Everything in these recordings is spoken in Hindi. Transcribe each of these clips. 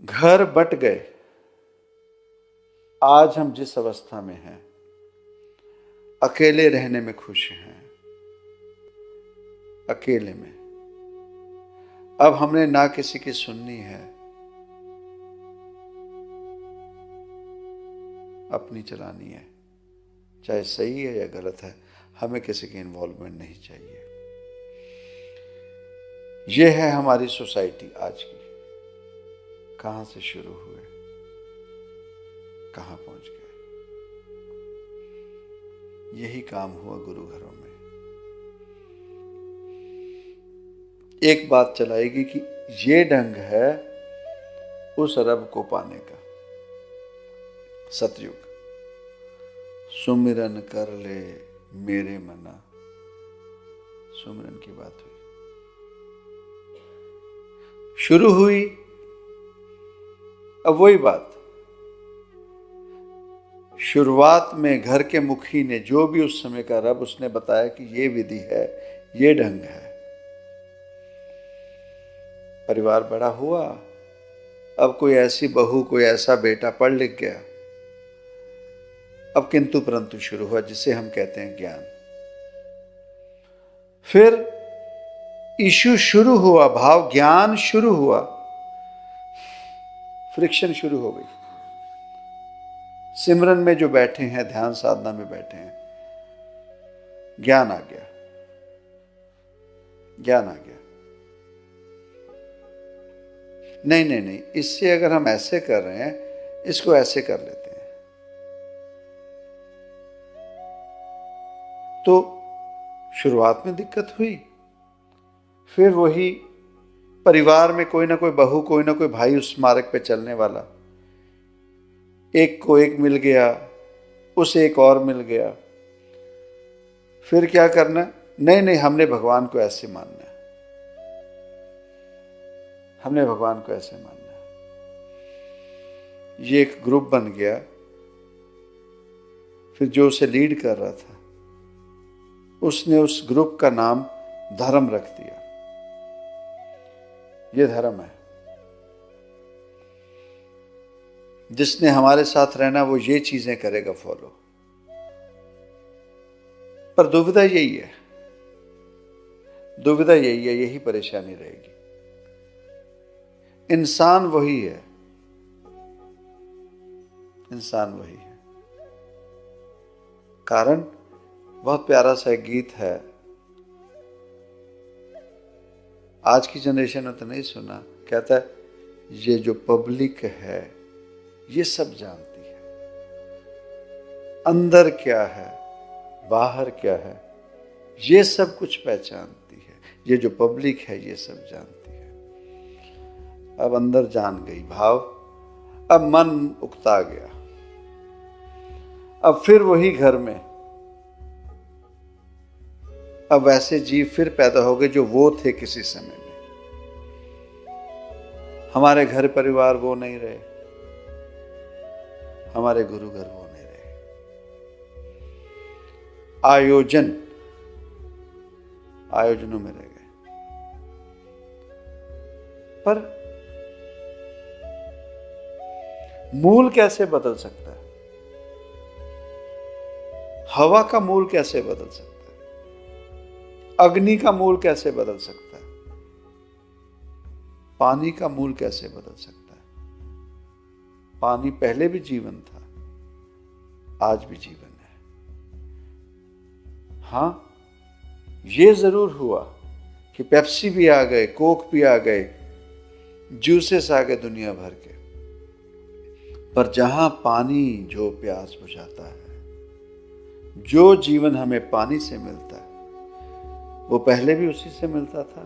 घर बट गए। आज हम जिस अवस्था में हैं, अकेले रहने में खुश हैं, अकेले में। अब हमने ना किसी की सुननी है, अपनी चलानी है, चाहे सही है या गलत है, हमें किसी की इन्वॉल्वमेंट नहीं चाहिए। ये है हमारी सोसाइटी आज की। कहां से शुरू हुए, कहां पहुंच गए। यही काम हुआ गुरु घरों में। एक बात चलाएगी कि ये ढंग है उस रब को पाने का। सतयुग। सुमिरन कर ले मेरे मना, सुमिरन की बात हुई, शुरू हुई। अब वही बात, शुरुआत में घर के मुखी ने, जो भी उस समय का रब, उसने बताया कि ये विधि है, ये ढंग है। परिवार बड़ा हुआ। अब कोई ऐसी बहू, कोई ऐसा बेटा पढ़ लिख गया। अब किंतु परंतु शुरू हुआ, जिसे हम कहते हैं ज्ञान। फिर इशू शुरू हुआ, भाव ज्ञान शुरू हुआ, फ्रिक्शन शुरू हो गई। सिमरन में जो बैठे हैं, ध्यान साधना में बैठे हैं, ज्ञान आ गया, ज्ञान आ गया। नहीं नहीं नहीं, इससे अगर हम ऐसे कर रहे हैं, इसको ऐसे कर लेते हैं। तो शुरुआत में दिक्कत हुई। फिर वही परिवार में कोई ना कोई बहू, कोई ना कोई भाई उस मार्ग पे चलने वाला, एक को एक मिल गया, उसे एक और मिल गया। फिर क्या करना? नहीं नहीं, हमने भगवान को ऐसे मानना है, हमने भगवान को ऐसे मानना है। ये एक ग्रुप बन गया। फिर जो उसे लीड कर रहा था, उसने उस ग्रुप का नाम धर्म रख दिया। ये धर्म है। जिसने हमारे साथ रहना, वो ये चीजें करेगा फॉलो। पर दुविधा यही है, दुविधा यही है, यही परेशानी रहेगी। इंसान वही है, इंसान वही है। कारण बहुत प्यारा सा एक गीत है, आज की जनरेशन ने तो नहीं सुना। कहता है, ये जो पब्लिक है ये सब जानती है, अंदर क्या है बाहर क्या है ये सब कुछ पहचानती है। ये जो पब्लिक है ये सब जानती है। अब अंदर जान गई भाव, अब मन उकता गया। अब फिर वही घर में, अब वैसे जीव फिर पैदा हो गए जो वो थे किसी समय में। हमारे घर परिवार वो नहीं रहे, हमारे गुरु घर वो नहीं रहे। आयोजनों में रह गए। पर मूल कैसे बदल सकता है? हवा का मूल कैसे बदल सकता है? अग्नि का मूल कैसे बदल सकता है? पानी का मूल कैसे बदल सकता है? पानी पहले भी जीवन था, आज भी जीवन है। हां, ये जरूर हुआ कि पेप्सी भी आ गए, कोक भी आ गए, जूसेस आ गए दुनिया भर के। पर जहां पानी जो प्यास बुझाता है, जो जीवन हमें पानी से मिलता है, वो पहले भी उसी से मिलता था,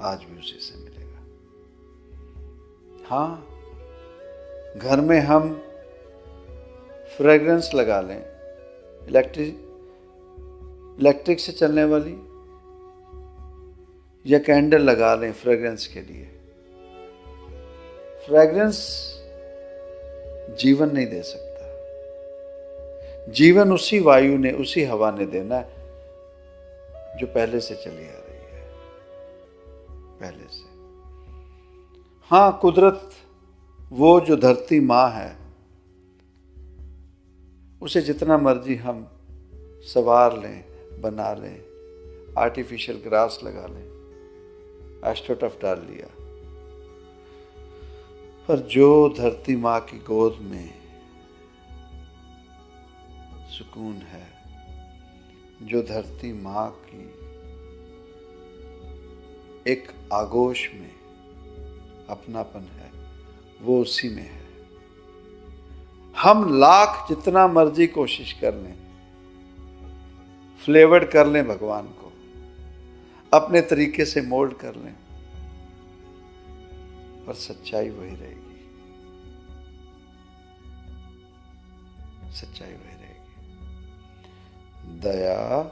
आज भी उसी से मिलेगा। हाँ, घर में हम फ्रेग्रेंस लगा लें, इलेक्ट्रिक से चलने वाली, या कैंडल लगा लें फ्रेग्रेंस के लिए। फ्रेग्रेंस जीवन नहीं दे सकता। जीवन उसी वायु ने, उसी हवा ने देना है जो पहले से चली आ रही है, पहले से। हाँ, कुदरत वो जो धरती माँ है, उसे जितना मर्जी हम संवार लें, बना लें, आर्टिफिशियल ग्रास लगा लें, एस्ट्रोटर्फ डाल लिया, पर जो धरती माँ की गोद में सुकून है, जो धरती माँ की एक आगोश में अपनापन है, वो उसी में है। हम लाख जितना मर्जी कोशिश कर लें, फ्लेवर्ड कर लें भगवान को, अपने तरीके से मोल्ड कर लें, पर सच्चाई वही रहेगी, सच्चाई वही रहेगी। दया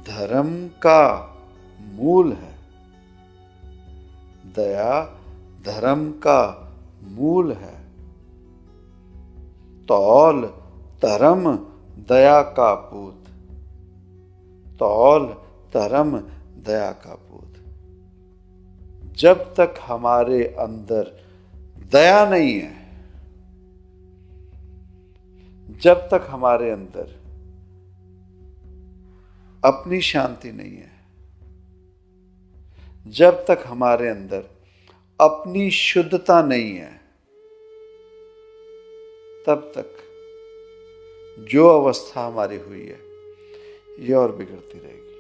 धर्म का मूल है, दया धर्म का मूल है। तौल धर्म दया का पूत, तौल धर्म दया का पूत। जब तक हमारे अंदर दया नहीं है, जब तक हमारे अंदर अपनी शांति नहीं है, जब तक हमारे अंदर अपनी शुद्धता नहीं है, तब तक जो अवस्था हमारी हुई है, ये और बिगड़ती रहेगी,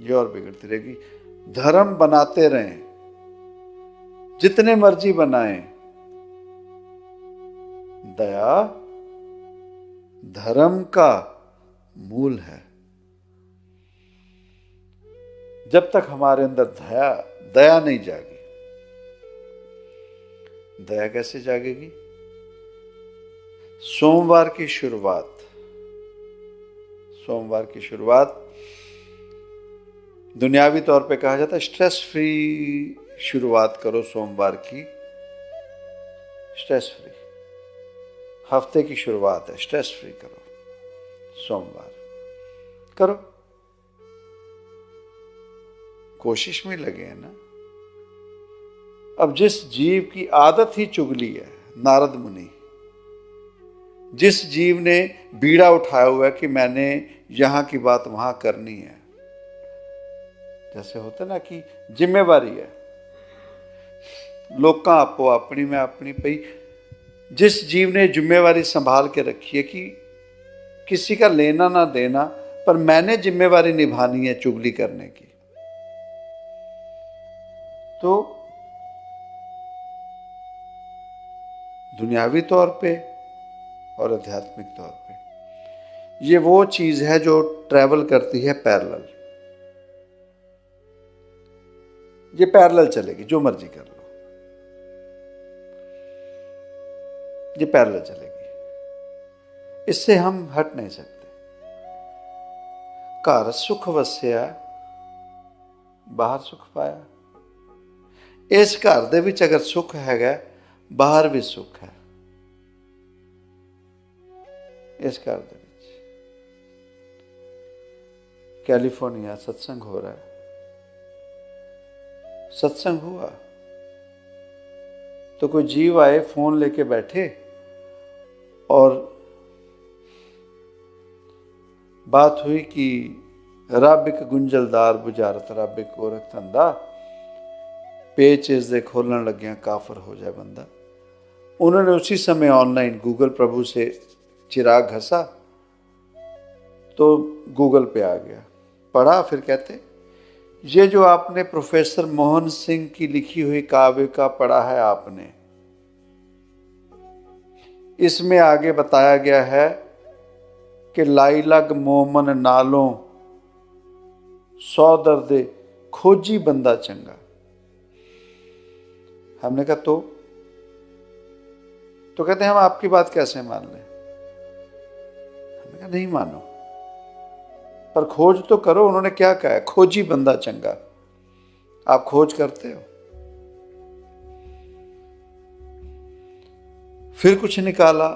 ये और बिगड़ती रहेगी। धर्म बनाते रहें, जितने मर्जी बनाएं, दया धर्म का मूल है। जब तक हमारे अंदर दया नहीं जागी, दया कैसे जागेगी? सोमवार की शुरुआत, सोमवार की शुरुआत दुनियावी तौर पे कहा जाता है स्ट्रेस फ्री शुरुआत करो सोमवार की, स्ट्रेस फ्री। हफ्ते की शुरुआत है, स्ट्रेस फ्री करो, सोमवार करो। कोशिश में लगे हैं ना। अब जिस जीव की आदत ही चुगली है, नारद मुनि, जिस जीव ने बीड़ा उठाया हुआ है कि मैंने यहां की बात वहां करनी है, जैसे होता ना कि जिम्मेवारी है, लोग आपो अपनी में अपनी पई, जिस जीव ने जिम्मेवारी संभाल के रखी है कि किसी का लेना ना देना, पर मैंने जिम्मेवारी निभानी है चुगली करने की, तो दुनियावी तौर पे और आध्यात्मिक तौर पे ये वो चीज है जो ट्रैवल करती है पैरेलल। ये पैरेलल चलेगी, जो मर्जी कर लो, ये पैरेलल चलेगी, इससे हम हट नहीं सकते। घर सुख वसिया, बाहर सुख पाया। इस घर दे विच अगर सुख हैगा, बाहर भी सुख है। इस घर दे विच कैलिफोर्निया सत्संग हो रहा है, सत्संग हुआ तो कोई जीव आए, फोन लेके बैठे और बात हुई कि रब एक गुंजलदार बुझारत, रब एक गोरख धंधा, पेचेस दे खोलन लग्या काफर हो जाए बंदा। उन्होंने उसी समय ऑनलाइन गूगल प्रभु से चिराग घसा तो गूगल पे आ गया, पढ़ा, फिर कहते ये जो आपने प्रोफेसर मोहन सिंह की लिखी हुई काव्य का पढ़ा है आपने, इसमें आगे बताया गया है कि लाई लग मोमन नालों सौ दर्दे खोजी बंदा चंगा। हमने कहा तो कहते हैं हम आपकी बात कैसे मान लें? हमने कहा नहीं मानो, पर खोज तो करो। उन्होंने क्या कहा है? खोजी बंदा चंगा। आप खोज करते हो? फिर कुछ निकाला,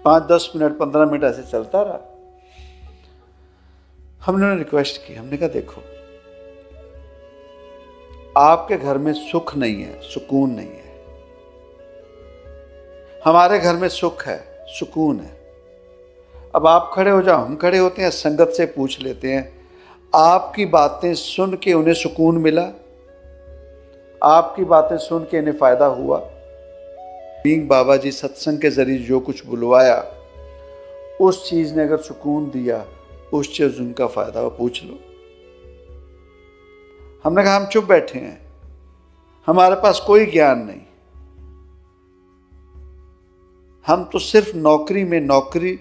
5-10 मिनट 15 मिनट ऐसे चलता रहा। हमने रिक्वेस्ट की, हमने कहा देखो आपके घर में सुख नहीं है, सुकून नहीं है। हमारे घर में सुख है, सुकून है। अब आप खड़े हो जाओ, हम खड़े होते हैं, संगत से पूछ लेते हैं, आपकी बातें सुन के उन्हें सुकून मिला? आपकी बातें सुन के इन्हें फायदा हुआ? बाबा जी सत्संग के जरिए जो कुछ बुलवाया, उस चीज ने अगर सुकून दिया, उस चीज उनका फायदा हो, पूछ लो। हमने कहा हम चुप बैठे हैं, हमारे पास कोई ज्ञान नहीं, हम तो सिर्फ नौकरी में नौकरी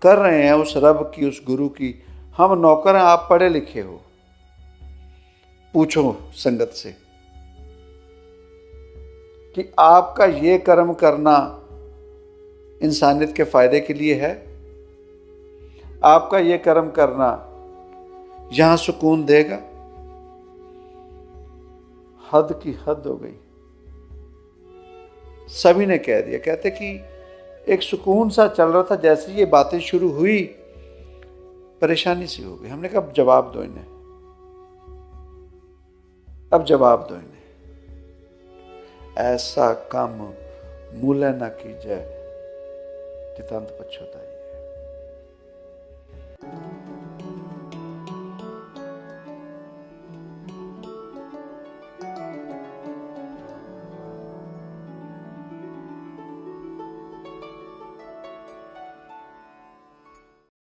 कर रहे हैं उस रब की, उस गुरु की। हम नौकर हैं, आप पढ़े लिखे हो। पूछो संगत से कि आपका ये कर्म करना इंसानियत के फायदे के लिए है? आपका ये कर्म करना यहां सुकून देगा? हद की हद हो गई। सभी ने कह दिया। कहते कि एक सुकून सा चल रहा था, जैसे ये बातें शुरू हुई परेशानी सी हो गई। हमने कहा अब जवाब दो इन्हें, अब जवाब दो इन्हें। ऐसा काम मूल्य ना कीजिए जितांत पछताई।